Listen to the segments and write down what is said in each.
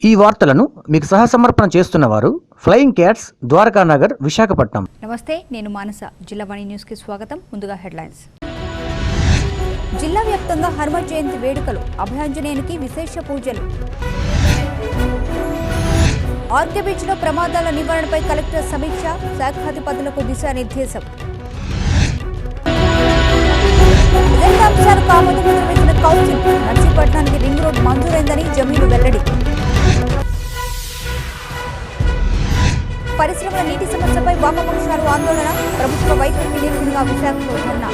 ఈ వార్తలను మీకు సహసమర్పణ చేస్తున్నవారు ఫ్లయింగ్ క్యాట్స్ ద్వారకానగర్ విశాఖపట్నం. నమస్తే, నేను మానస. జిల్లా వాణి న్యూస్ కి స్వాగతం. ముందుగా హెడ్లైన్స్. జిల్లా వ్యాప్తంగా హనుమ జయంతి వేడుకలు, అభయాంజనేయునికి విశేష పూజలు. ఆర్కే బీచ్ లో ప్రమాదాల నివారణపై కలెక్టర్ సమీక్ష, శాఖాధిపతులకు దిశానిర్దేశం. అంశాలకు ఆమోదం వేసిన కౌన్సిల్, నర్సీపట్నానికి రింగ్ రోడ్ మంజూరైందని జమీలు వెల్లడి. పరిశ్రమల నీటి సమస్యపై వామపక్షాలు ఆందోళన, ప్రభుత్వ వైఖరికి నిరసనగా విశాఖలో ధర్నా.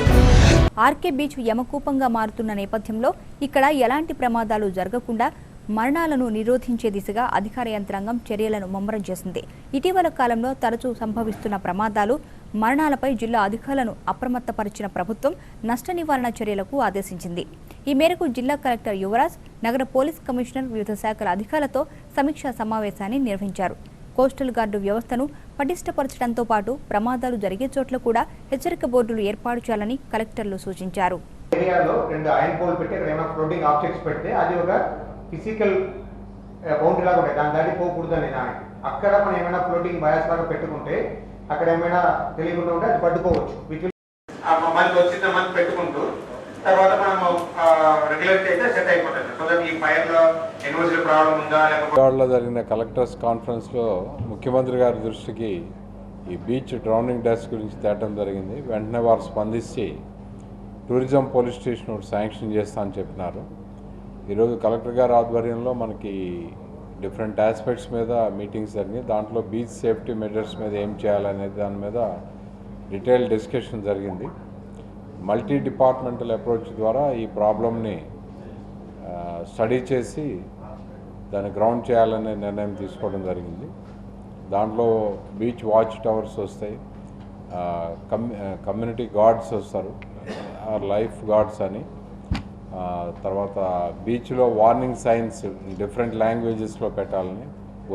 ఆర్కే బీచ్ యమకూపంగా మారుతున్న నేపథ్యంలో ఇక్కడ ఎలాంటి ప్రమాదాలు జరగకుండా మరణాలను నిరోధించే దిశగా అధికార యంత్రాంగం చర్యలను ముమ్మరం చేసింది. ఇటీవల కాలంలో తరచూ సంభవిస్తున్న ప్రమాదాలు, మరణాలపై జిల్లా అధికారులను అప్రమత్తపరిచిన ప్రభుత్వం నష్ట నివారణ చర్యలకు ఆదేశించింది. ఈ మేరకు జిల్లా కలెక్టర్ యువరాజ్, నగర పోలీస్ కమిషనర్ వివిధ శాఖల అధికారులతో సమీక్షా సమావేశాన్ని నిర్వహించారు. కోస్టల్ గార్డు వ్యవస్థను పటిష్టపరచడంతో పాటు ప్రమాదాలు జరిగే చోట్ల కూడా హెచ్చరిక బోర్డులు ఏర్పాటు చేయాలని కలెక్టర్లు సూచించారు. ఫిజికల్ బౌండరీ లాగా ఉంటాయి, దాన్ని దాటి పోకూడదని దానికి అక్కడ మనం ఏమైనా ఫ్లోటింగ్ బయాస్ లాగా పెట్టుకుంటే అక్కడ ఏమైనా తెలియకుండా ఉంటే అది పట్టుకోవచ్చు. మళ్ళీ వచ్చిన మళ్ళీ పెట్టుకుంటూ తర్వాత మనము రెగ్యులర్ అయితే సెట్ అయిపోతుంది. సో దట్ ఈ ఫైర్ లో యూనివర్సిటీ ప్రాబ్లం ఉందా లేకపోతే జరిగిన కలెక్టర్స్ కాన్ఫరెన్స్ లో ముఖ్యమంత్రి గారి దృష్టికి ఈ బీచ్ డ్రౌనింగ్ డెస్క్ గురించి తేవడం జరిగింది. వెంటనే వారు స్పందించి టూరిజం పోలీస్ స్టేషన్ ఒకటి శాంక్షన్ చేస్తా అని చెప్పినారు. ఈరోజు కలెక్టర్ గారి ఆధ్వర్యంలో మనకి డిఫరెంట్ ఆస్పెక్ట్స్ మీద మీటింగ్స్ జరిగినాయి. దాంట్లో బీచ్ సేఫ్టీ మెజర్స్ మీద ఏం చేయాలనేది దాని మీద డీటెయిల్ డిస్కషన్ జరిగింది. మల్టీ డిపార్ట్మెంటల్ అప్రోచ్ ద్వారా ఈ ప్రాబ్లమ్ని స్టడీ చేసి దాన్ని గ్రౌండ్ చేయాలనే నిర్ణయం తీసుకోవడం జరిగింది. దాంట్లో బీచ్ వాచ్ టవర్స్ వస్తాయి, కమ్యూనిటీ గార్డ్స్ వస్తారు, లైఫ్ గార్డ్స్ అని. తర్వాత బీచ్లో వార్నింగ్ సైన్స్ డిఫరెంట్ లాంగ్వేజెస్లో పెట్టాలని,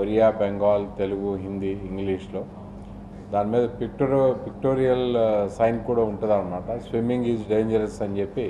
ఒరియా, బెంగాల్, తెలుగు, హిందీ, ఇంగ్లీష్లో. దాని మీద పిక్టోరియల్ సైన్ కూడా ఉంటుంది అన్నమాట. స్విమ్మింగ్ ఈజ్ డేంజరస్ అని చెప్పి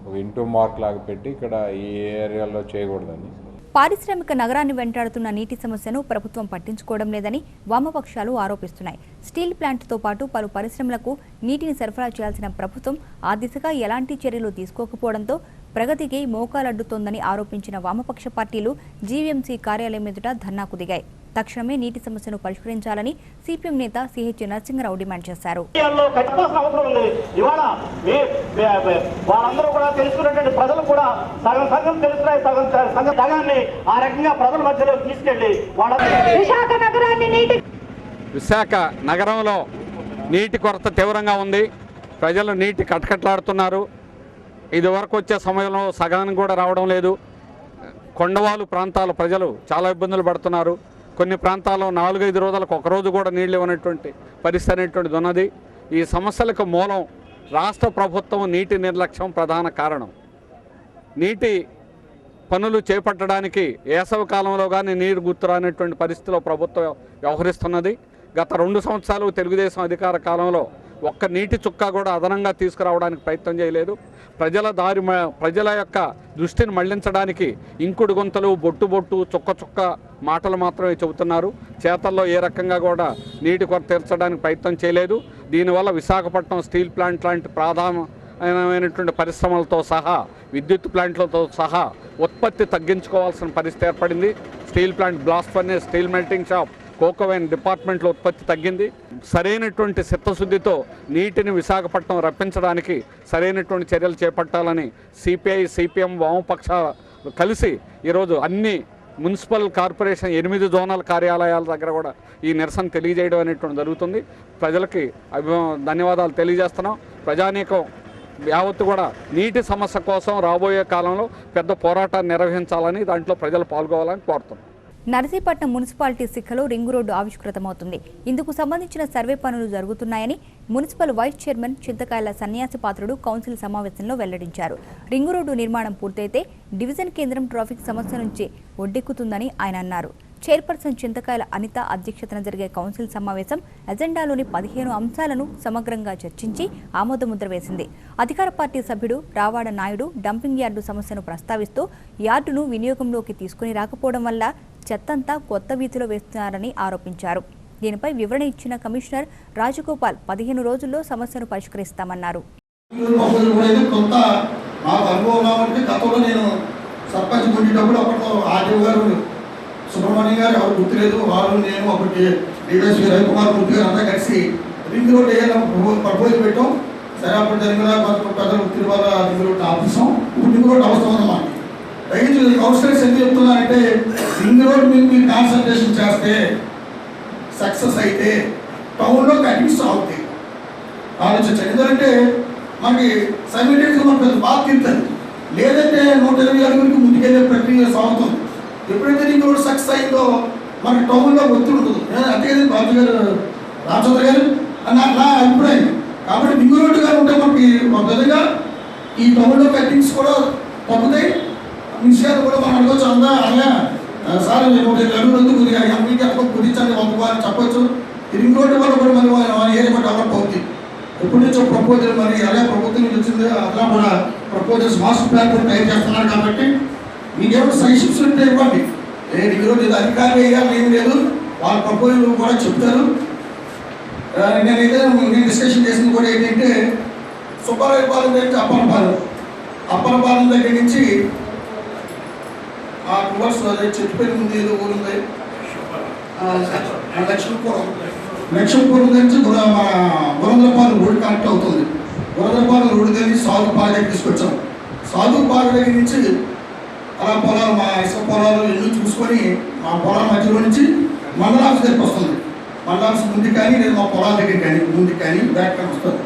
ఒక ఇంటూ మార్క్ లాగా పెట్టి ఇక్కడ ఈ ఏరియాలో చేయకూడదని. పారిశ్రామిక నగరాన్ని వెంటాడుతున్న నీటి సమస్యను ప్రభుత్వం పట్టించుకోవడం లేదని వామపక్షాలు ఆరోపిస్తున్నాయి. స్టీల్ ప్లాంట్తో పాటు పలు పరిశ్రమలకు నీటిని సరఫరా చేయాల్సిన ప్రభుత్వం ఆ దిశగా ఎలాంటి చర్యలు తీసుకోకపోవడంతో ప్రగతికి మోకాలడ్డుతోందని ఆరోపించిన వామపక్ష పార్టీలు జీవీఎంసీ కార్యాలయం ఎదుట ధర్నాకు దిగాయి. తక్షణమే నీటి సమస్యను పరిష్కరించాలని సిపిఎం నేత సిహెచ్ నరసింహరావు డిమాండ్ చేశారు. విశాఖ నగరంలో నీటి కొరత తీవ్రంగా ఉంది. ప్రజలు నీటి కటకట్లాడుతున్నారు. ఇదివరకు వచ్చే సమయంలో సగానికి కూడా రావడం లేదు. కొండవాలు ప్రాంతాల ప్రజలు చాలా ఇబ్బందులు పడుతున్నారు. కొన్ని ప్రాంతాల్లో 4-5 రోజులకు ఒకరోజు కూడా నీళ్ళు ఇవ్వనటువంటి పరిస్థితి అనేటువంటిది ఉన్నది. ఈ సమస్యలకు మూలం రాష్ట్ర ప్రభుత్వం నీటి నిర్లక్ష్యం ప్రధాన కారణం. నీటి పనులు చేపట్టడానికి వేసవి కాలంలో కానీ నీరు గుర్తురానటువంటి పరిస్థితిలో ప్రభుత్వం వ్యవహరిస్తున్నది. గత 2 సంవత్సరాలు తెలుగుదేశం అధికార కాలంలో ఒక్క నీటి చుక్క కూడా అదనంగా తీసుకురావడానికి ప్రయత్నం చేయలేదు. ప్రజల యొక్క దృష్టిని మళ్లించడానికి ఇంకుడు గుంతలు, బొట్టు చుక్క మాటలు మాత్రమే చెబుతున్నారు. చేతల్లో ఏ రకంగా కూడా నీటి కొరత తీర్చడానికి ప్రయత్నం చేయలేదు. దీనివల్ల విశాఖపట్నం స్టీల్ ప్లాంట్ లాంటి ప్రధానమైనటువంటి పరిశ్రమలతో సహా, విద్యుత్ ప్లాంట్లతో సహా ఉత్పత్తి తగ్గించుకోవాల్సిన పరిస్థితి ఏర్పడింది. Steel plant, blast furnace, steel melting shop, coke oven డిపార్ట్మెంట్లో ఉత్పత్తి తగ్గింది. సరైనటువంటి చిత్తశుద్ధితో నీటిని విశాఖపట్నం రప్పించడానికి సరైనటువంటి చర్యలు చేపట్టాలని సిపిఐ, సిపిఎం, వామపక్ష కలిసి ఈరోజు అన్ని మున్సిపల్ కార్పొరేషన్ 8 జోనల్ కార్యాలయాల దగ్గర కూడా ఈ నిరసన తెలియజేయడం అనేటువంటి జరుగుతుంది. ప్రజలకి ధన్యవాదాలు తెలియజేస్తున్నాం. ప్రజానీకం యావత్తు కూడా నీటి సమస్య కోసం రాబోయే కాలంలో పెద్ద పోరాటాన్ని నిర్వహించాలని, దాంట్లో ప్రజలు పాల్గొవాలని కోరుతున్నాం. నర్సీపట్నం మున్సిపాలిటీ శిఖలో రింగ్ రోడ్డు ఆవిష్కృతమవుతుంది. ఇందుకు సంబంధించిన సర్వే పనులు జరుగుతున్నాయని మున్సిపల్ వైస్ చైర్మన్ చింతకాయల సన్యాసి పాత్రుడు కౌన్సిల్ సమావేశంలో వెల్లడించారు. రింగ్ రోడ్డు నిర్మాణం పూర్తయితే డివిజన్ కేంద్రం ట్రాఫిక్ సమస్య నుంచి ఒడ్డెక్కుతుందని ఆయన అన్నారు. చైర్పర్సన్ చింతకాయల అనిత అధ్యక్షతన జరిగే కౌన్సిల్ సమావేశం ఎజెండాలోని 15 అంశాలను సమగ్రంగా చర్చించి ఆమోదముద్ర వేసింది. అధికార పార్టీ సభ్యుడు రావాడ నాయుడు డంపింగ్ యార్డు సమస్యను ప్రస్తావిస్తూ యార్డును వినియోగంలోకి తీసుకుని రాకపోవడం వల్ల చెత్తంతా కొత్త వీధిలో వేస్తున్నారని ఆరోపించారు. దీనిపై వివరణ ఇచ్చిన కమిషనర్ రాజగోపాల్ 15 రోజుల్లో సమస్యను పరిష్కరిస్తామన్నారు. సుబ్రహ్మణ్యం గారు ఎవరు గుర్తులేదు, వారు నేను అప్పటికి డివైఎస్పీ రవికుమార్ మూర్తి గారు అంతా కలిసి రింగ్ రోడ్ వేయాలని ప్రపోజల్ పెట్టాం. సరే అప్పుడు జరిగిన పెద్దలు గుర్తి వల్ల రింగ్ రోడ్ ఆపేసాం. ఇప్పుడు రింగ్ రోడ్ అవసరం ఉందన్నమాట. దయచేసి కౌన్సిలర్స్ ఎందుకు చెప్తున్నారంటే రింగ్ రోడ్ మీద మీరు కాన్సన్ట్రేషన్ చేస్తే సక్సెస్ అయితే టౌన్లో కటింగ్స్ అవుతాయి ఆలోచించాలి. ఎందుకంటే మనకి సైమిల్టేనియస్గా మనకు పెద్ద బాధ తిరుగుతుంది. లేదంటే 120 అడుగులకి ముందుకెళ్ళే ప్రక్రియ సాగుతుంది. ఎప్పుడైతే రింగ్ రోడ్ సక్సెస్ అయిందో మనకి టౌన్లో ఒత్తిడి ఉంటుంది. అంతేకాదు బాబు గారు రామచంద్ర గారు నా అభిప్రాయం. కాబట్టి రింగ్ రోడ్డు గారు ఉంటే మనకి ఒక విధంగా ఈ టౌన్లో కటింగ్స్ కూడా తగ్గుతాయి. విషయాలు కూడా మనం అడగవచ్చు. అలాగే సార్ 120 అడుగులు కొద్దిగా ఎంపీకి అక్కడ కుదించండి అని చెప్పొచ్చు. రింగ్ రోడ్డు వల్ల కూడా మరి ఏరియా కూడా డెవలప్ అవుతుంది. ఎప్పటి నుంచో ప్రపోజల్ మరి అలాగే ప్రభుత్వం నుంచి వచ్చింది. అట్లా కూడా ప్రపోజల్స్ మాస్టర్ ప్లాన్ కూడా తయారు చేస్తున్నారు. కాబట్టి మీకేమైనా సజెషన్స్ ఉంటే ఇవ్వండి. రింగ్ రోడ్ ఏదో అధికారులు వేయాలని ఏం లేదు, వాళ్ళ ప్రపోజల్ కూడా చెప్తారు. నేను డిస్కషన్ చేసింది కూడా ఏంటంటే సుబ్బారాయపాలెం దగ్గర నుంచి అప్పనపాలెం దగ్గర నుంచి ఆ టువర్స్ చెట్టుపల్లి ముందు ఏదో ఊరుంది లక్ష్మీపురం నుంచి మన గురంద్రపాలెం రోడ్ కనెక్ట్ అవుతుంది. గురంద్రపాలెం రోడ్ దగ్గర నుంచి సాగుపాల దగ్గర తీసుకొచ్చాం. సాగుపాల దగ్గర నుంచి అలా పొలాలు మా ఇసుక పొలాలు ఇల్లు చూసుకొని మా పొలాల మధ్యలో నుంచి మండల ఆఫీస్ దగ్గరికి వస్తుంది. మండల ఆఫీస్ ముందుకు కానీ లేదా మా పొలాల దగ్గర కానీ ముందుకు కానీ బ్యాక్ కానీ వస్తుంది.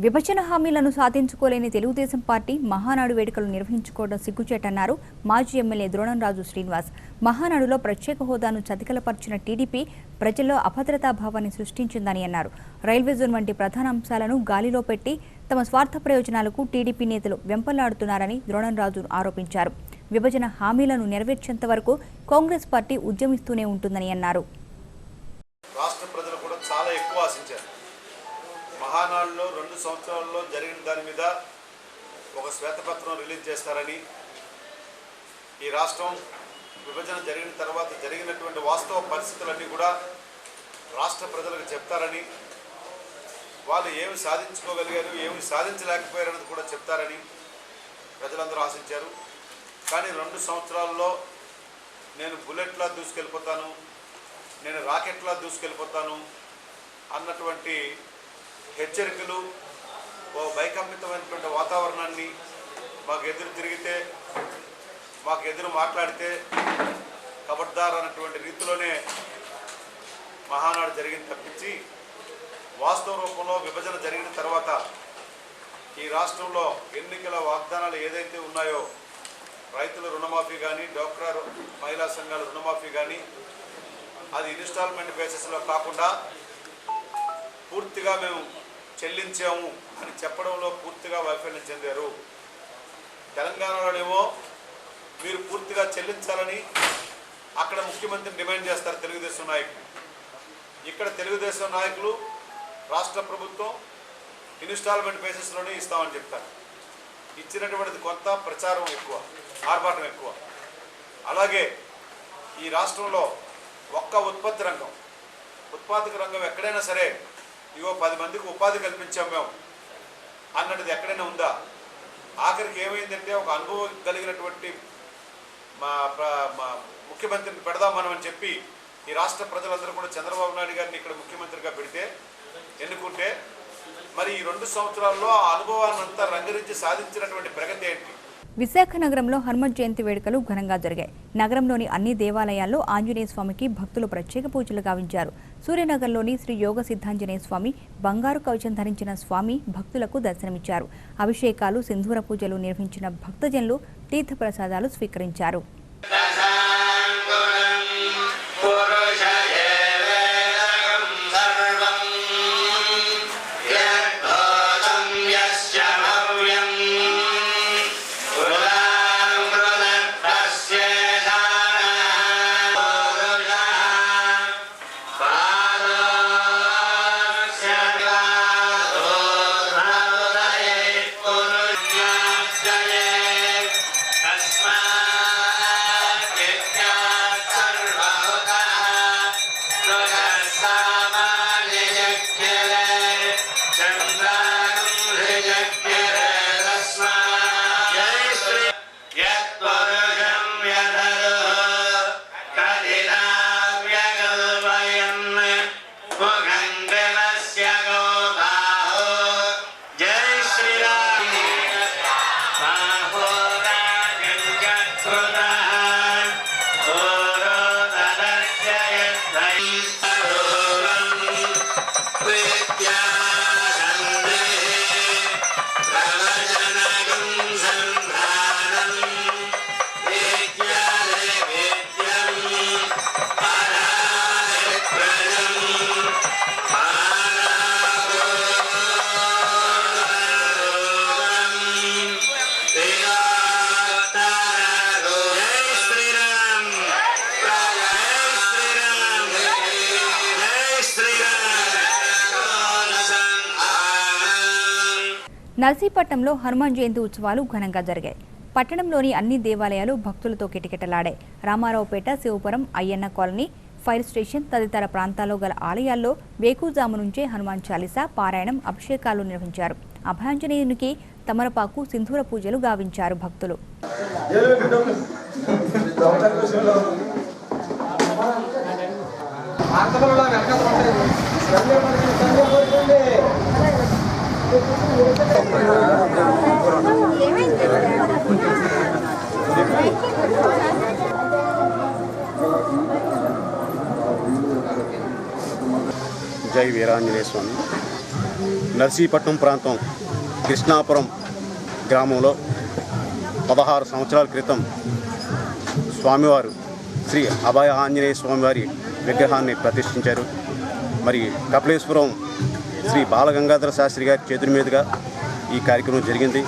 విభజన హామీలను సాధించుకోలేని తెలుగుదేశం పార్టీ మహానాడు వేడుకలు నిర్వహించుకోవడం సిగ్గుచేటన్నారు మాజీ ఎమ్మెల్యే ద్రోణంరాజు శ్రీనివాస్. మహానాడులో ప్రత్యేక హోదాను చతికిలపరిచిన టీడీపీ ప్రజల్లో అభద్రతా భావాన్ని సృష్టించిందని అన్నారు. రైల్వే జోన్ వంటి ప్రధాన అంశాలను గాలిలో పెట్టి తమ స్వార్థ ప్రయోజనాలకు టీడీపీ నేతలు వెంపలాడుతున్నారని ద్రోణంరాజు ఆరోపించారు. విభజన హామీలను నెరవేర్చేంత వరకు కాంగ్రెస్ పార్టీ ఉద్యమిస్తూనే ఉంటుందని అన్నారు. రాష్ట్ర ప్రజలు కూడా చాలా ఎక్కువ ఆశించారు. మహానాడులో 2 సంవత్సరాల్లో జరిగిన దాని మీద ఒక శ్వేతపత్రం రిలీజ్ చేస్తారని, ఈ రాష్ట్రం విభజన జరిగిన తర్వాత జరిగినటువంటి వాస్తవ పరిస్థితులన్నీ కూడా రాష్ట్ర ప్రజలకు చెప్తారని, వాళ్ళు ఏమి సాధించుకోగలిగారు ఏమి సాధించలేకపోయారన్నది కూడా చెప్తారని ప్రజలందరూ ఆశించారు. కానీ 2 సంవత్సరాల్లో నేను బుల్లెట్లా దూసుకెళ్ళిపోతాను, నేను రాకెట్లా దూసుకెళ్ళిపోతాను అన్నటువంటి హెచ్చరికలు, ఓ భయకంపితమైనటువంటి వాతావరణాన్ని మాకు ఎదురు తిరిగితే, మాకు ఎదురు మాట్లాడితే కబడ్దార్ అన్నటువంటి రీతిలోనే మహానాడు జరిగింది తప్పించి వాస్తవ రూపంలో విభజన జరిగిన తర్వాత ఈ రాష్ట్రంలో ఎన్నికల వాగ్దానాలు ఏదైతే ఉన్నాయో, రైతుల రుణమాఫీ కానీ, డోక్రా మహిళా సంఘాల రుణమాఫీ కానీ, అది ఇన్స్టాల్మెంట్ బేసిస్లో కాకుండా పూర్తిగా మేము చెల్లించాము అని చెప్పడంలో పూర్తిగా వైఫల్యం చెందారు. తెలంగాణలోనేమో మీరు పూర్తిగా చెల్లించాలని అక్కడ ముఖ్యమంత్రిని డిమాండ్ చేస్తారు తెలుగుదేశం నాయకులు. ఇక్కడ తెలుగుదేశం నాయకులు రాష్ట్ర ప్రభుత్వం ఇన్స్టాల్మెంట్ బేసిస్లోనే ఇస్తామని చెప్తారు. ఇచ్చినటువంటిది కొంత, ప్రచారం ఎక్కువ, ఆర్భాటం ఎక్కువ. అలాగే ఈ రాష్ట్రంలో ఒక్క ఉత్పాదక రంగం ఎక్కడైనా సరే ఇగో 10 మందికి ఉపాధి కల్పించాం మేము అన్నది ఎక్కడైనా ఉందా? ఆఖరికి ఏమైందంటే ఒక అనుభవం కలిగినటువంటి మా ముఖ్యమంత్రిని పెడదాం మనం అని చెప్పి ఈ రాష్ట్ర ప్రజలందరూ కూడా చంద్రబాబు నాయుడు గారిని ఇక్కడ ముఖ్యమంత్రిగా పెడితే ఎన్నుకుంటే మరి ఈ 2 సంవత్సరాల్లో ఆ అనుభవాన్ని అంతా రంగరించి సాధించినటువంటి ప్రగతి ఏంటి? విశాఖ నగరంలో హనుమత్ జయంతి వేడుకలు ఘనంగా జరిగాయి. నగరంలోని అన్ని దేవాలయాల్లో ఆంజనేయ స్వామికి భక్తులు ప్రత్యేక పూజలు గావించారు. సూర్యనగర్లోని శ్రీ యోగ సిద్ధాంజనేయ స్వామి బంగారు కవచం ధరించిన స్వామి భక్తులకు దర్శనమిచ్చారు. అభిషేకాలు, సింధూర పూజలు నిర్వహించిన భక్తజనులు తీర్థప్రసాదాలు స్వీకరించారు. నర్సీపట్నంలో హనుమాన్ జయంతి ఉత్సవాలు ఘనంగా జరిగాయి. పట్టణంలోని అన్ని దేవాలయాలు భక్తులతో కిటకిటలాడాయి. Ramaraopeta, Sivapuram, Ayyanna colony, fire station తదితర ప్రాంతాల్లో గల ఆలయాల్లో వేకుజాము నుంచే హనుమాన్ చాలీసా, పారాయణం, అభిషేకాలు నిర్వహించారు. అభయాంజనేయునికి తమలపాకు, సింధూర పూజలు గావించారు భక్తులు. జై వీరాంజనేయ స్వామి. నర్సీపట్నం ప్రాంతం కృష్ణాపురం గ్రామంలో 16 సంవత్సరాల క్రితం స్వామివారు శ్రీ అభయ ఆంజనేయ స్వామివారి విగ్రహాన్ని ప్రతిష్ఠించారు. మరి కపిలేశ్వరం శ్రీ బాలగంగాధర శాస్త్రి గారి చేతుల మీదుగా ఈ కార్యక్రమం జరిగింది.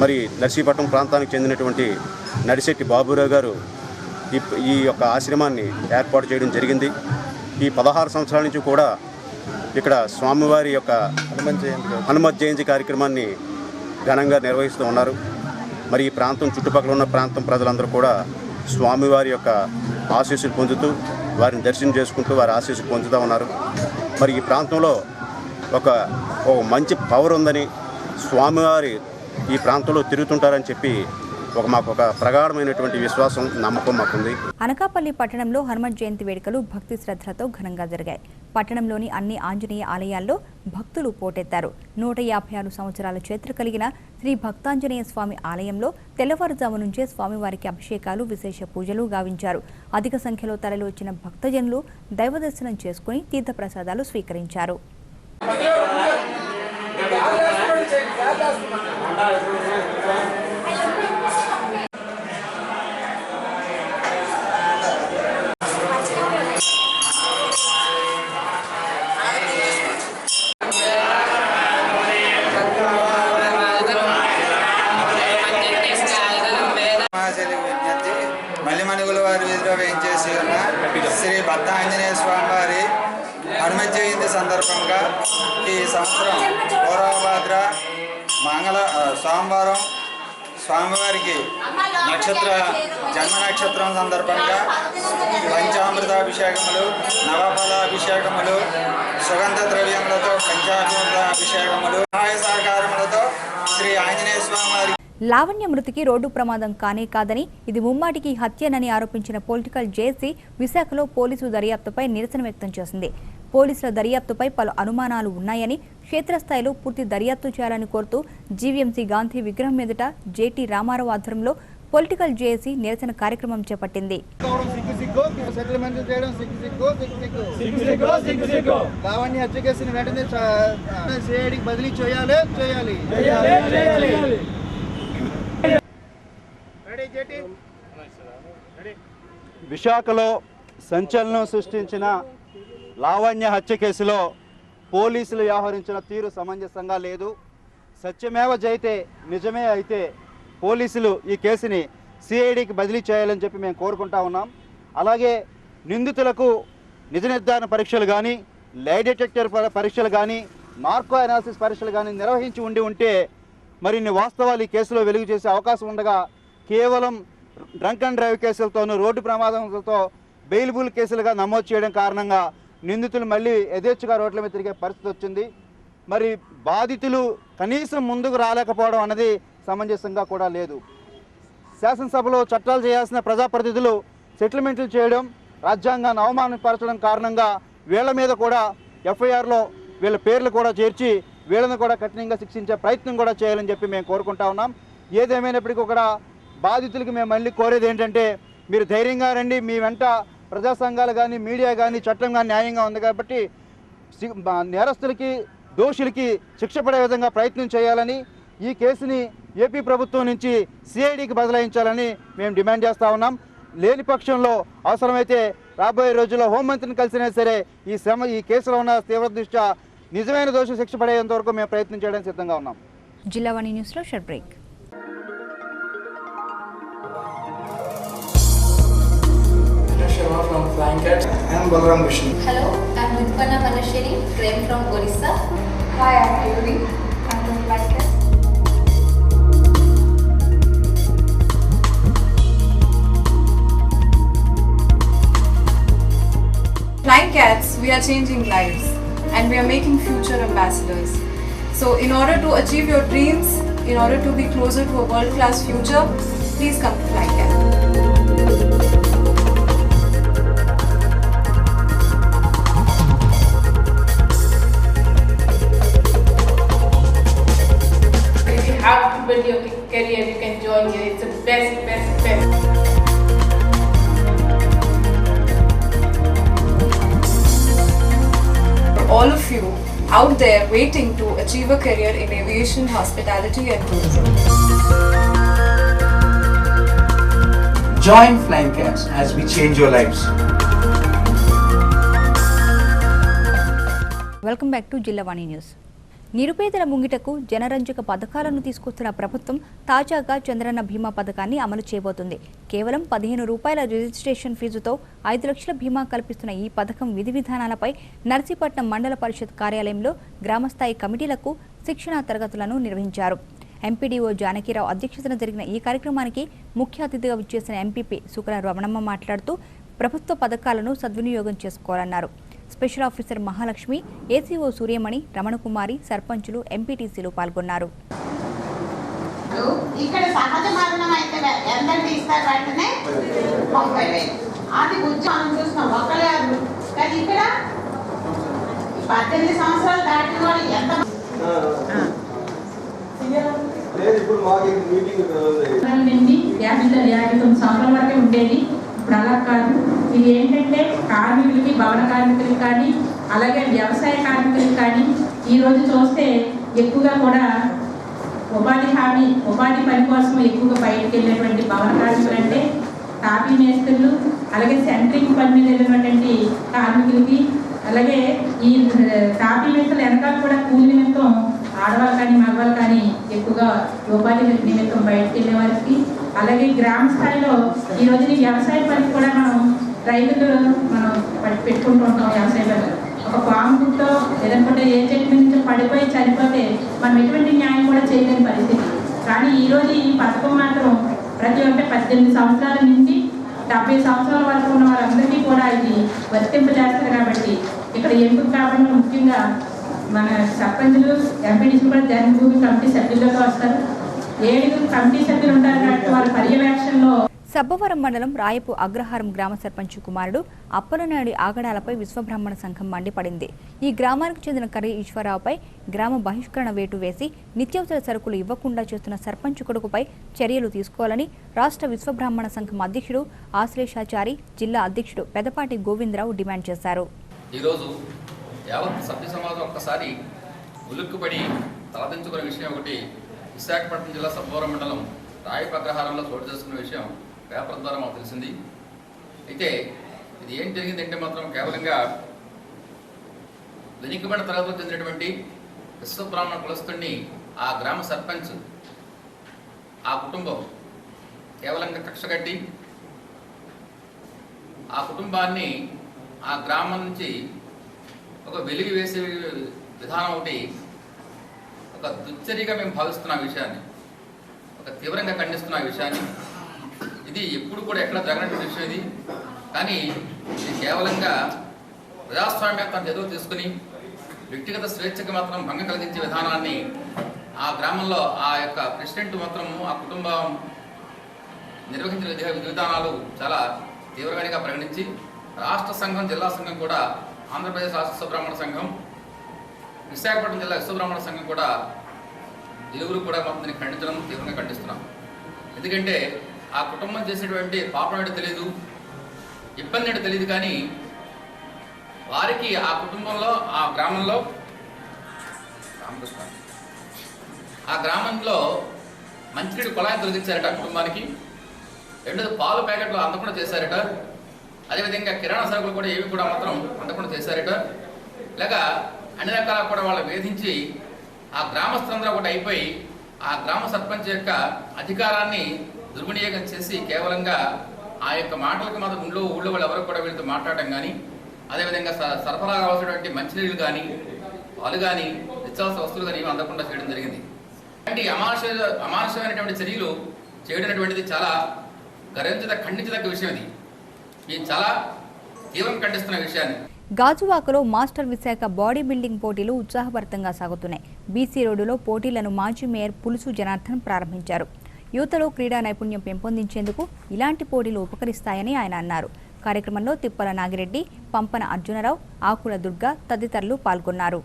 మరి నర్సీపట్నం ప్రాంతానికి చెందినటువంటి నడిశెట్టి బాబురావు గారు ఈ యొక్క ఆశ్రమాన్ని ఏర్పాటు చేయడం జరిగింది. ఈ 16 సంవత్సరాల నుంచి కూడా ఇక్కడ స్వామివారి యొక్క హనుమత్ జయంతి కార్యక్రమాన్ని ఘనంగా నిర్వహిస్తూ ఉన్నారు. మరి ఈ ప్రాంతం చుట్టుపక్కల ఉన్న ప్రాంతం ప్రజలందరూ కూడా స్వామివారి యొక్క ఆశీస్సులు పొందుతూ వారిని దర్శనం చేసుకుంటూ వారి ఆశీస్సులు పొందుతూ ఉన్నారు. మరి ఈ ప్రాంతంలో ఒక మంచి పవర్ ఉందని, స్వామివారి ఈ ప్రాంతంలో తిరుగుతుంటారని చెప్పి మాకు ఒక ప్రగాఢమైనటువంటి విశ్వాసం, నమ్మకం మాకుంది. అనకాపల్లి పట్టణంలో హనుమత్ జయంతి వేడుకలు భక్తి శ్రద్ధలతో ఘనంగా జరిగాయి. పట్టణంలోని అన్ని ఆంజనేయ ఆలయాల్లో భక్తులు పోటెత్తారు. 156 సంవత్సరాల చరిత్ర కలిగిన శ్రీ భక్తాంజనేయ స్వామి ఆలయంలో తెల్లవారుజాము నుంచే స్వామివారికి అభిషేకాలు, విశేష పూజలు గావించారు. అధిక సంఖ్యలో తరలి వచ్చిన భక్తజనులు దైవ దర్శనం చేసుకుని తీర్థప్రసాదాలు స్వీకరించారు. మల్లిమణుగుల వారి వీధిలో వేయించేసి ఉన్న శ్రీ భక్తాంజనేయ స్వామి వారి హనుమత్ జయంతి సందర్భంగా ఈ సంవత్సరం పూర్వభాద్ర సోమవారం స్వామివారికి జన్మ నక్షత్రం సందర్భంగా పంచామృతాభిషేకములు, నవఫలాభిషేకములు, సుగంధ ద్రవ్యములతో పంచామృతాభిషేకములు, సహాయ సహకారములతో శ్రీ ఆంజనేయ స్వామి వారి లావణ్య మృతికి రోడ్డు ప్రమాదం కానే కాదని, ఇది ముమ్మాటికి హత్యనని ఆరోపించిన పొలిటికల్ జేసీ విశాఖలో పోలీసు దర్యాప్తుపై నిరసన వ్యక్తం చేసింది. పోలీసుల దర్యాప్తుపై పలు అనుమానాలు ఉన్నాయని, క్షేత్రస్థాయిలో పూర్తి దర్యాప్తు చేయాలని కోరుతూ జీవీఎంసీ గాంధీ విగ్రహం ఎదుట జేటీ రామారావు ఆధ్వర్యంలో పొలిటికల్ జేఏసీ నిరసన కార్యక్రమం చేపట్టింది. లావణ్య హత్య కేసుని వెంటనే సిఐడికి బదిలీ చేయాలి. విశాఖలో సంచలనం సృష్టించిన లావణ్య హత్య కేసులో పోలీసులు వ్యవహరించిన తీరు సమంజసంగా లేదు. సత్యమేవ జయితే, నిజమే అయితే పోలీసులు ఈ కేసుని సిఐడికి బదిలీ చేయాలని చెప్పి మేము కోరుకుంటా ఉన్నాం. అలాగే నిందితులకు నిజ నిర్ధారణ పరీక్షలు కానీ, లై డిటెక్టర్ పరీక్షలు కానీ, నార్కో అనాలిసిస్ పరీక్షలు కానీ నిర్వహించి ఉంటే మరిన్ని వాస్తవాలు ఈ కేసులో వెలుగు చేసే అవకాశం ఉండగా కేవలం డ్రంక్ అండ్ డ్రైవ్ కేసులతోనూ, రోడ్డు ప్రమాదాలతో బెయిలబుల్ కేసులుగా నమోదు చేయడం కారణంగా నిందితులు మళ్ళీ యథేచ్ఛగా రోడ్ల మీద తిరిగే పరిస్థితి వచ్చింది. మరి బాధితులు కనీసం ముందుకు రాలేకపోవడం అన్నది సమంజసంగా కూడా లేదు. శాసనసభలో చట్టాలు చేయాల్సిన ప్రజాప్రతినిధులు సెటిల్మెంట్లు చేయడం, రాజ్యాంగాన్ని అవమానపరచడం కారణంగా వీళ్ళ మీద కూడా ఎఫ్ఐఆర్లో వీళ్ళ పేర్లు కూడా చేర్చి వీళ్ళని కూడా కఠినంగా శిక్షించే ప్రయత్నం కూడా చేయాలని చెప్పి మేము కోరుకుంటా ఉన్నాం. ఏదేమైనప్పటికీ కూడా బాధితులకి మేము మళ్ళీ కోరేది ఏంటంటే, మీరు ధైర్యంగా రండి, మీ వెంట ప్రజా సంఘాలు కానీ, మీడియా కానీ, చట్టం కానీ న్యాయంగా ఉంది కాబట్టి నేరస్తులకి, దోషులకి శిక్ష పడే విధంగా ప్రయత్నం చేయాలని, ఈ కేసుని ఏపీ ప్రభుత్వం నుంచి సిఐడికి బదలాయించాలని మేము డిమాండ్ చేస్తూ ఉన్నాం. లేని పక్షంలో అవసరమైతే రాబోయే రోజుల్లో హోంమంత్రిని కలిసినా సరే ఈ కేసులో ఉన్న తీవ్ర దృష్ట్యా నిజమైన దోషులు శిక్ష పడేంత వరకు మేము ప్రయత్నం చేయడానికి సిద్ధంగా ఉన్నాం. జిల్లావాణి న్యూస్లో short break. From Flying Cats and Balaram Vishnu. Hello, I'm Utpanna Manasheri, I'm from Orissa. Hi, I'm Ayuri. I'm from Flying Cats. Cats, we are changing lives and we are making future ambassadors. So in order to achieve your dreams, in order to be closer to a world-class future, please come to Flying Cat. If you have to build your career, you can join here. It's the best. For all of you out there waiting to achieve a career in aviation, hospitality and tourism. Join Flying Cats as we change your lives. Welcome back to Jillavani news. నిరుపేదల ముంగిటకు జనరంజక పథకాలను తీసుకొస్తున్న ప్రభుత్వం తాజాగా చంద్రన్న బీమా పథకాన్ని అమలు చేయబోతుంది. కేవలం 15 రూపాయల రిజిస్ట్రేషన్ ఫీజుతో 5 లక్షల బీమా కల్పిస్తున్న ఈ పథకం విధి విధానాలపై నర్సీపట్నం మండల పరిషత్ కార్యాలయంలో గ్రామస్థాయి కమిటీలకు శిక్షణా తరగతులను నిర్వహించారు. ఎంపీడీఓ జానకీరావు అధ్యక్షతన జరిగిన ఈ కార్యక్రమానికి ముఖ్య అతిథిగా విచ్చేసిన ఎంపీపీ సుకల రమణమ్మ మాట్లాడుతూ ప్రభుత్వ పథకాలను సద్వినియోగం చేసుకోవాలన్నారు. స్పెషల్ ఆఫీసర్ మహాలక్ష్మి, ఏసీఓ సూర్యమణి, రమణకుమారి, సర్పంచులు, ఎంపీటీసీలు పాల్గొన్నారు. ఇక్కడ సహజ మరణం అయితే ఎంతంటే ఇస్తారు వెంటనే 30,000. అది ఉద్యోగం చూస్తాం ఒక్కలేరు. కానీ ఇక్కడ 18 సంవత్సరాలు దాటిన వాళ్ళు ఎంత ఇప్పుడు మాకు మీటింగ్ 59 సంవత్సరాల వరకే ఉండేది. ఇప్పుడు అలా కాదు. ఇది ఏంటంటే కార్మికులకి, భవన కార్మికులకి కానీ అలాగే వ్యవసాయ కార్మికులకి కానీ ఈరోజు చూస్తే ఎక్కువగా కూడా ఉపాధి పని కోసం ఎక్కువగా బయటకు వెళ్ళేటువంటి భవన కార్మికులు అంటే తాపీ మేస్త్రులు, అలాగే సెంట్రింగ్ పని మీద వెళ్ళినటువంటి కార్మికులకి, అలాగే ఈ తాపీ మేస్త్రులు వెనకాల కూడా కూలి నిమిత్తం ఆడవాళ్ళు కానీ మగవాళ్ళు కానీ ఎక్కువగా ఉపాధి నిమిత్తం బయటకు వెళ్ళే వారికి, అలాగే గ్రామ స్థాయిలో ఈ రోజుని వ్యవసాయ పని కూడా రైతులు పెట్టుకుంటూ ఉంటాం. వ్యవసాయ పని ఒక పాము గుట్టో లేదంటే ఏ చెట్టు మీద నుంచి పడిపోయి చనిపోతే మనం ఎటువంటి న్యాయం కూడా చేయలేని పరిస్థితి. కానీ ఈరోజు ఈ పథకం మాత్రం ప్రతి ఒక్క 18 సంవత్సరాల నుంచి 70 సంవత్సరాల వరకు ఉన్న వారందరికీ కూడా ఇది వర్తింపజేస్తారు. కాబట్టి ఇక్కడ ఎందుకు కాబట్టి ముఖ్యంగా మన సర్పంచులు, ఎంపీడీసీలు కూడా జన్మభూమి కమిటీ సభ్యులుగా వస్తారు. 7 కమిటీ సభ్యులు ఉంటారు కాబట్టి వారి పర్యవేక్షణలో. సబ్బవరం మండలం రాయపు అగ్రహారం గ్రామ సర్పంచ్ కుమారుడు అప్పలనాయుడి ఆగడాలపై విశ్వబ్రాహ్మణ సంఘం మండిపడింది. ఈ గ్రామానికి చెందిన కర్రీ ఈశ్వరరావుపై గ్రామ బహిష్కరణ వేటు వేసి నిత్యావసర సరుకులు ఇవ్వకుండా చేస్తున్న సర్పంచ్ కొడుకుపై చర్యలు తీసుకోవాలని రాష్ట్ర విశ్వబ్రాహ్మణ సంఘం అధ్యక్షుడు ఆశ్లేషాచారి, జిల్లా అధ్యక్షుడు పెదపాటి గోవిందరావు డిమాండ్ చేశారు. ఈరోజు యావత్ సభ్య సమాజం ఒక్కసారి ఉలుక్కుపడి తలదించుకునే విషయం ఒకటి. విశాఖపట్నం జిల్లా సబ్బవరం మండలం రాయపు అగ్రహారంలో చోటు చేసుకున్న విషయం పేపర్ ద్వారా మాకు తెలిసింది. అయితే ఇది ఏం జరిగిందంటే మాత్రం కేవలంగా వెనుకబడిన తరగతిలో చెందినటువంటి విశ్వబ్రాహ్మణ కులస్తుడిని ఆ గ్రామ సర్పంచ్, ఆ కుటుంబం కేవలంగా కక్ష కట్టి ఆ కుటుంబాన్ని ఆ గ్రామం నుంచి ఒక వెలిగి వేసే విధానం ఒకటి ఒక దుశ్చర్యగా మేము భావిస్తున్న విషయాన్ని, ఒక తీవ్రంగా ఖండిస్తున్న విషయాన్ని. ఇది ఎప్పుడు కూడా ఎక్కడ జరగనటువంటి విషయం ఇది. కానీ ఇది కేవలంగా ప్రజాస్వామ్యాన్ని ఎదురు తీసుకుని వ్యక్తిగత స్వేచ్ఛకి మాత్రం భంగం కలిగించే విధానాన్ని ఆ గ్రామంలో ఆ యొక్క ప్రెసిడెంట్ మాత్రం ఆ కుటుంబం నిర్వహించిన విధానాలు చాలా తీవ్రంగా పరిగణించి రాష్ట్ర సంఘం, జిల్లా సంఘం కూడా, ఆంధ్రప్రదేశ్ రాష్ట్ర విశ్వబ్రాహ్మణ సంఘం, విశాఖపట్నం జిల్లా విశ్వబ్రాహ్మణ సంఘం కూడా ఇరువురు కూడా మొత్తం ఖండించడం తీవ్రంగా ఖండిస్తున్నాం. ఎందుకంటే ఆ కుటుంబం చేసేటువంటి పాపం ఏంటో తెలియదు, ఇబ్బంది ఏంటో తెలియదు. కానీ వారికి ఆ కుటుంబంలో, ఆ గ్రామంలో ఆ గ్రామంలో మంచినీటి కుళాయిని తొలగించారట కుటుంబానికి. రెండోది పాలు ప్యాకెట్లు అందకుండా చేశారట. అదేవిధంగా కిరాణా సరుకులు కూడా ఏవి కూడా మాత్రం అందకుండా చేశారట. ఇలాగ అన్ని రకాల కూడా వాళ్ళు వేధించి ఆ గ్రామస్తులందరూ ఒకటి అయిపోయి ఆ గ్రామ సర్పంచ్ యొక్క అధికారాన్ని దుర్వినియోగం చేసి కేవలంగా ఆ యొక్క మాటలకు మాత్రం ఊళ్ళో వాళ్ళు ఎవరు కూడా వీళ్ళతో మాట్లాడటం కానీ, అదేవిధంగా సరఫరా కావాల్సినటువంటి మంచినీళ్ళు కానీ, పాలు కానీ, నిత్యావసర వస్తువులు కానీ ఇవి అందకుండా చేయడం జరిగింది. అంటే అమానుషమైనటువంటి చర్యలు చేయడం చాలా ఖండించదగ్గ విషయం. ఇది మేము చాలా తీవ్రంగా ఖండిస్తున్న విషయాన్ని. గాజువాకలో మాస్టర్ విశాఖ బాడీ బిల్డింగ్ పోటీలు ఉత్సాహభరితంగా సాగుతున్నాయి. బీసీ రోడ్డులో పోటీలను మాజీ మేయర్ పులుసు జనార్దన్ ప్రారంభించారు. యువతలో క్రీడా నైపుణ్యం పెంపొందించేందుకు ఇలాంటి పోటీలు ఉపకరిస్తాయని ఆయన అన్నారు. కార్యక్రమంలో తిప్పల నాగిరెడ్డి, పంపన అర్జునరావు, ఆకుల దుర్గా తదితరులు పాల్గొన్నారు.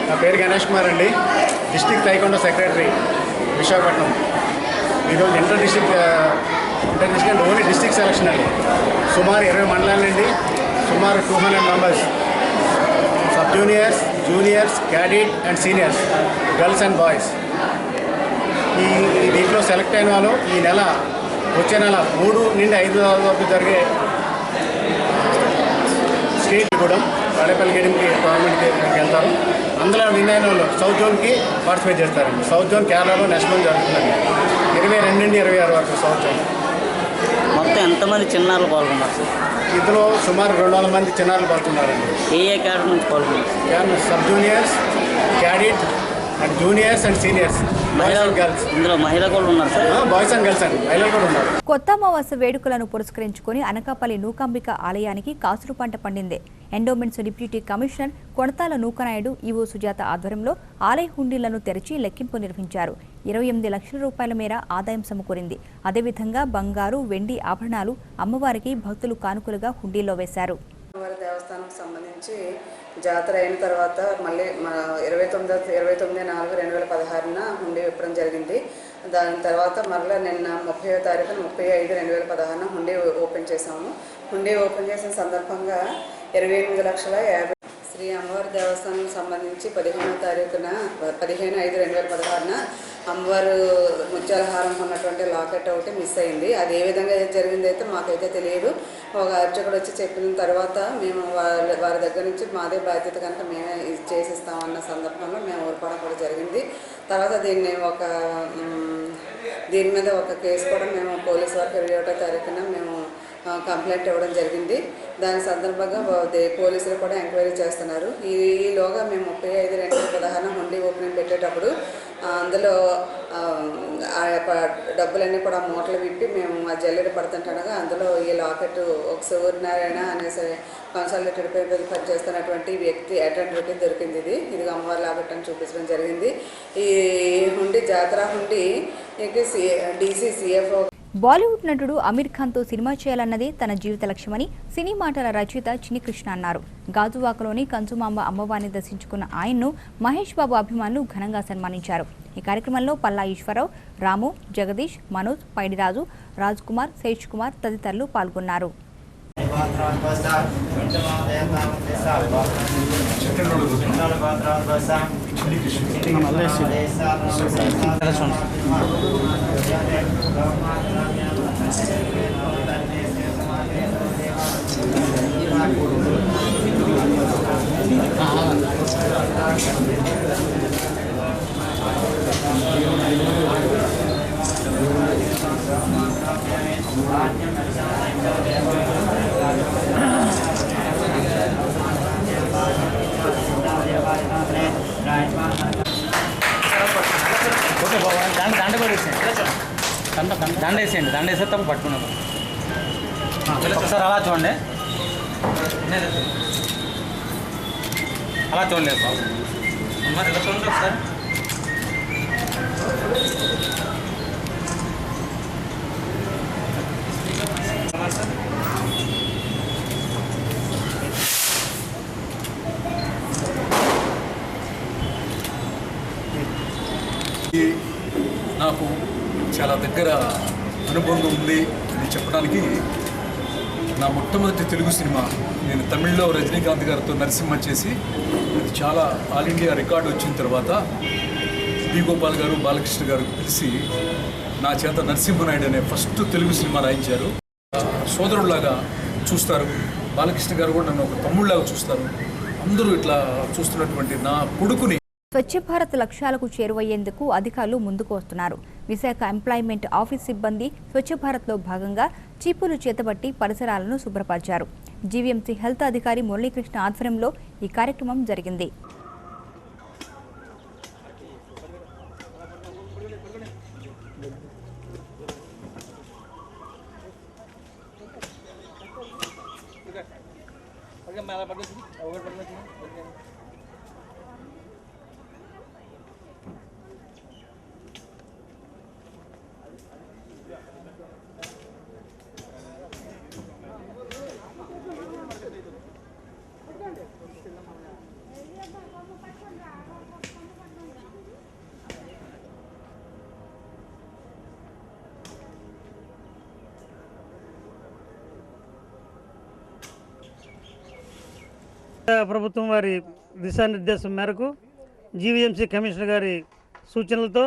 నా పేరు గణేష్ కుమార్ అండి, డిస్ట్రిక్ట్ తైకొండ సెక్రటరీ విశాఖపట్నం. ఈరోజు ఇంటర్నేషనల్ ఓన్లీ డిస్ట్రిక్ట్ సెలక్షన్ అండి. సుమారు 20 మండలాల నుండి సుమారు 200 members, sub juniors, juniors, cadet and seniors, girls and boys. దీంట్లో సెలెక్ట్ అయిన వాళ్ళు ఈ నెల వచ్చే నెల 3 నుండి 5 వరకు జరిగే స్టేట్ కూడా తాడేపల్లి గేడింగ్కి గవర్నమెంట్కి వెళ్తారు. అందులో విన్ అయిన వాళ్ళు సౌత్ జోన్కి పార్టిసిపేట్ చేస్తారండి. సౌత్ జోన్ కేరళలో నేషనల్ జరుగుతుందండి. 22 నుండి 26 వరకు సౌత్ జోన్. మొత్తం ఎంతమంది చిన్నారులు పాల్గొన్నారు సార్? ఇందులో సుమారు 200 మంది చిన్నారులు పాల్గొన్నారండి. ఏ కేటగిరీ నుంచి పాల్గొన్నారు? Sub juniors, cadet and juniors and seniors, boys and girls. ఇందులో మహిళలు కూడా ఉన్నారు సార్? బాయ్స్ అండ్ గర్ల్స్ అండి, మహిళలు కూడా ఉన్నారు. కొత్త అమావాస్య వేడుకలను పురస్కరించుకుని అనకాపల్లి నూకాంబిక ఆలయానికి కాసులు పంట పండింది. Endowments deputy commissioner Konathala Nookanaidu, EO Sujatha ఆధ్వర్యంలో ఆలయ హుండీలను తెరిచి లెక్కింపు నిర్వహించారు. 28 లక్షల రూపాయల మేర ఆదాయం సమకూరింది. అదేవిధంగా బంగారు, వెండి ఆభరణాలు అమ్మవారికి భక్తులు కానుకలుగా హుండీలో వేశారు. దేవస్థానంకి సంబంధించి జాతర అయిన తర్వాత మళ్ళీ 29/4/2016 హుండీ విప్పడం జరిగింది. దాని తర్వాత మరలా నిన్న 30వ తారీఖున 30/5/2016 హుండీ ఓపెన్ చేశాము. హుండీ ఓపెన్ చేసిన సందర్భంగా 28,50,000 శ్రీ అమ్మవారి దేవస్థానం సంబంధించి 15వ తారీఖున 15/5/2016 అమ్మవారు ముత్యాల హారం ఉన్నటువంటి లాకెట్ ఒకటి మిస్ అయింది. అది ఏ విధంగా జరిగింది అయితే మాకైతే తెలియదు. ఒక అర్చకుడు వచ్చి చెప్పిన తర్వాత మేము వారి దగ్గర నుంచి మాదే బాధ్యత కనుక మేమే చేసిస్తామన్న సందర్భంలో మేము ఊరుకోవడం కూడా జరిగింది. తర్వాత దీని మీద ఒక కేసు కూడా మేము పోలీసు వారికి 21వ తారీఖున మేము కంప్లైంట్ ఇవ్వడం జరిగింది. దాని సందర్భంగా పోలీసులు కూడా ఎంక్వైరీ చేస్తున్నారు. ఈలోగా మేము 35/2016 హుండీ ఓపెనింగ్ పెట్టేటప్పుడు అందులో ఆ యొక్క డబ్బులన్నీ కూడా మూటలు విప్పి మేము ఆ జల్లెడ పడుతుంటగా అందులో ఈ లాకెట్ ఒక సూర్యనారాయణ అనేసి కన్సల్టేటెడ్ పేపర్ పనిచేస్తున్నటువంటి వ్యక్తి అటెండర్కి దొరికింది. ఇది అమ్మవారి లాకెట్ అని చూపించడం జరిగింది. ఈ హుండీ జాతర హుండీ డీసీ CFO. బాలీవుడ్ నటుడు అమీర్ ఖాన్తో సినిమా చేయాలన్నది తన జీవిత లక్ష్యమని సినీ మాటల రచయిత చిన్నికృష్ణ అన్నారు. గాజువాకలోని కంచుమాంబ అమ్మవారిని దర్శించుకున్న ఆయన్ను మహేష్ బాబు అభిమానులు ఘనంగా సన్మానించారు. ఈ కార్యక్రమంలో పల్లా ఈశ్వరరావు, రాము, జగదీష్, మనోజ్, పైడిరాజు, రాజ్ కుమార్, శేష్ కుమార్ తదితరులు పాల్గొన్నారు. దండ వేసేస్తే పట్టుకున్నాం. ఒకసారి అలా చూడండి, అలా చూడలేదు బాబు, మరి ఇలా చూడండి ఒకసారి. నాకు చాలా దగ్గర అనుబంధం ఉంది అని చెప్పడానికి నా మొట్టమొదటి తెలుగు సినిమా నేను తమిళ్లో రజనీకాంత్ గారితో నరసింహ చేసి అది చాలా ఆల్ ఇండియా రికార్డు వచ్చిన తర్వాత బి గోపాల్ గారు, బాలకృష్ణ గారు కలిసి నా చేత నరసింహనాయుడు అనే ఫస్ట్ తెలుగు సినిమా రాయించారు. సోదరులాగా చూస్తారు. బాలకృష్ణ గారు కూడా నన్ను ఒక తమ్ముళ్ళలాగా చూస్తారు. అందరూ ఇట్లా చూస్తున్నటువంటి నా కొడుకుని స్వచ్ఛ భారత్ లక్ష్యాలకు చేరువయ్యేందుకు అధికారులు ముందుకు వస్తున్నారు. విశాఖ ఎంప్లాయ్మెంట్ ఆఫీస్ సిబ్బంది స్వచ్ఛ భారత్లో భాగంగా చీపులు చేతబట్టి పరిసరాలను శుభ్రపరిచారు. జీవీఎంసీ హెల్త్ అధికారి మురళీకృష్ణ ఆధ్వర్యంలో ఈ కార్యక్రమం జరిగింది. ప్రభుత్వం వారి దిశానిర్దేశం మేరకు జీవీఎంసీ కమిషనర్ గారి సూచనలతో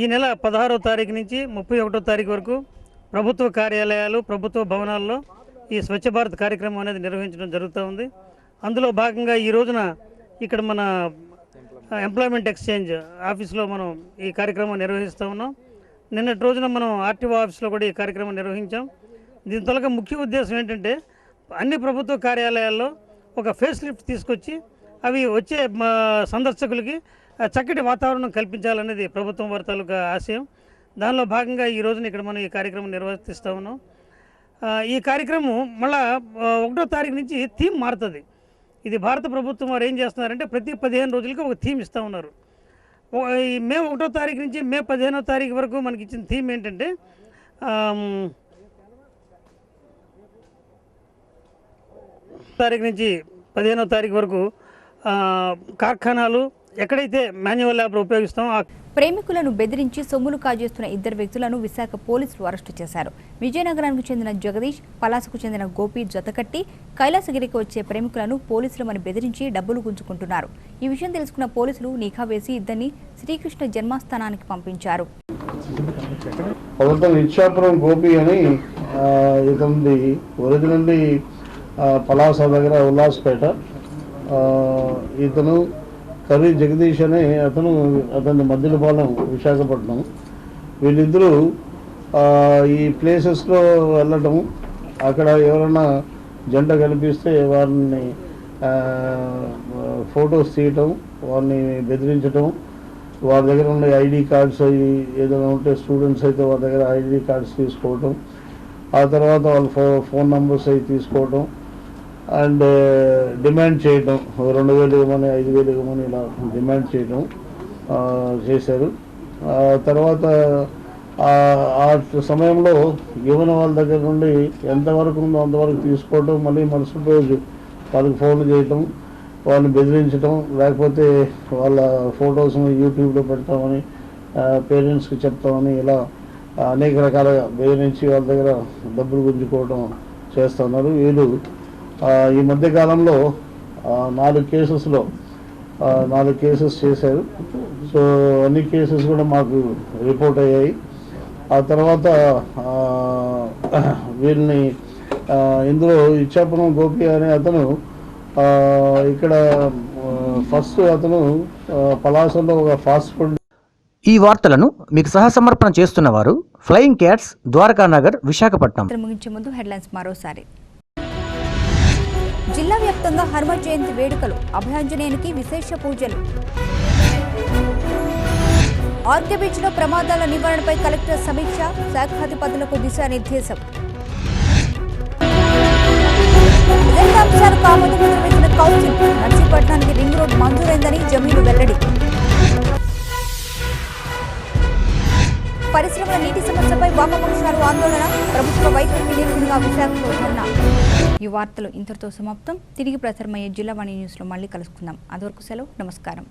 ఈ నెల 16వ తారీఖు నుంచి 31వ తారీఖు వరకు ప్రభుత్వ కార్యాలయాలు, ప్రభుత్వ భవనాల్లో ఈ స్వచ్ఛ భారత్ కార్యక్రమం అనేది నిర్వహించడం జరుగుతూ ఉంది. అందులో భాగంగా ఈ రోజున ఇక్కడ మన ఎంప్లాయ్మెంట్ ఎక్స్చేంజ్ ఆఫీస్లో మనం ఈ కార్యక్రమం నిర్వహిస్తూ ఉన్నాం. నిన్నటి రోజున మనం ఆర్టీఓ ఆఫీస్లో కూడా ఈ కార్యక్రమం నిర్వహించాం. దీని తొలగ ముఖ్య ఉద్దేశం ఏంటంటే అన్ని ప్రభుత్వ కార్యాలయాల్లో ఒక ఫేస్ లిఫ్ట్ తీసుకొచ్చి అవి వచ్చే సందర్శకులకి చక్కటి వాతావరణం కల్పించాలనేది ప్రభుత్వం వారి తాలూకా ఆశయం. దానిలో భాగంగా ఈ రోజున ఇక్కడ మనం ఈ కార్యక్రమం నిర్వర్తిస్తూ ఉన్నాం. ఈ కార్యక్రమం మళ్ళా 1వ తారీఖు నుంచి థీమ్ మారుతుంది. ఇది భారత ప్రభుత్వం వారు ఏం చేస్తున్నారంటే ప్రతి 15 రోజులకి ఒక థీమ్ ఇస్తూ ఉన్నారు. ఈ మే 1వ తారీఖు నుంచి మే 15వ తారీఖు వరకు మనకి ఇచ్చిన థీమ్ ఏంటంటే తారీఖు నుంచి 15వ తారీఖు వరకు కార్ఖానాలు ఎక్కడైతే మాన్యువల్ లేబర్ ఉపయోగిస్తామో ప్రేమికులను బెదిరించి సొమ్ములు కాజేస్తున్న 2 వ్యక్తులను విశాఖ పోలీసులు అరెస్టు చేశారు. విజయనగరానికి చెందిన జగదీష్, పలాసకు చెందిన గోపి జతకట్టి కైలాసగిరికి వచ్చే ప్రేమికులను పోలీసులమని బెదిరించి డబ్బులు గుంజుకుంటున్నారు. ఈ విషయం తెలుసుకున్న పోలీసులు నిఘా వేసి ఇద్దరిని శ్రీకృష్ణ జన్మస్థానానికి పంపించారు. ఇచ్చాపురం గోపి అని ఇతని ఒరిజినల్లీ పలాస దగ్గర ఉల్లాస్పేట. ఇతను కర్రీ జగదీష్ అనే అతని మద్దిలపాలెం విశాఖపట్నం. వీళ్ళిద్దరూ ఈ ప్లేసెస్లో వెళ్ళటం, అక్కడ ఎవరైనా జంట కనిపిస్తే వారిని ఫొటోస్ తీయటం, వారిని బెదిరించటం, వారి దగ్గర ఉండే ఐడి కార్డ్స్ అవి ఏదైనా ఉంటే స్టూడెంట్స్ అయితే వారి దగ్గర ఐడి కార్డ్స్ తీసుకోవటం, ఆ తర్వాత వాళ్ళ ఫోన్ నెంబర్స్ అవి తీసుకోవటం అండ్ డిమాండ్ చేయటం, 2,000 ఇవ్వమని 5,000 ఇవ్వమని ఇలా డిమాండ్ చేయటం చేశారు. తర్వాత ఆ సమయంలో ఇవ్వని వాళ్ళ దగ్గర నుండి ఎంతవరకు ఉందో అంతవరకు తీసుకోవటం, మళ్ళీ మరుసటి రోజు వాళ్ళకి ఫోన్లు చేయటం, వాళ్ళని బెదిరించడం, లేకపోతే వాళ్ళ ఫొటోస్ని యూట్యూబ్లో పెడతామని పేరెంట్స్కి చెప్తామని ఇలా అనేక రకాలుగా బెదిరించి వాళ్ళ దగ్గర డబ్బులు గుంజుకోవడం చేస్తున్నారు. వీళ్ళు ఈ మధ్యకాలంలో 4 కేసెస్ చేశారు. సో అన్ని కేసెస్ కూడా మాకు రిపోర్ట్ అయ్యాయి. ఆ తర్వాత వీళ్ళని ఇందులో ఇచ్చాపురం గోపి అనే అతను ఇక్కడ ఫస్ట్ అతను పలాసలో ఒక ఫాస్ట్ ఫుడ్. ఈ వార్తలను మీకు సహసమర్పణ చేస్తున్న వారు ఫ్లయింగ్ క్యాట్స్, ద్వారకానగర్, విశాఖపట్నం. ముగించే ముందు హెడ్లైన్స్ మరోసారి. జిల్లా వ్యాప్తంగా హనుమ జయంతి వేడుకలు, అభయాంజనేయునికి విశేష పూజలు. ఆర్కే బీచ్ లో ప్రమాదాల నివారణపై కలెక్టర్ సమీక్ష, శాఖాధిపతులకు దిశానిర్దేశం. అంశాలకు ఆమోదం వేసిన కౌన్సిల్, నర్సీపట్నానికి రింగ్ రోడ్ మంజూరైందని జమీలు వెల్లడి. పరిశ్రమల నీటి సమస్యపై వామపక్షాలు ఆందోళన, ప్రభుత్వ వైఖరికి నిరసనగా విశాఖలో ధర్నా. ఈ వార్తలు ఇంతటితో సమాప్తం. తిరిగి ప్రసారమయ్యే జిల్లా వాణి న్యూస్లో మళ్ళీ కలుసుకుందాం. అదివరకు సెలవు. నమస్కారం.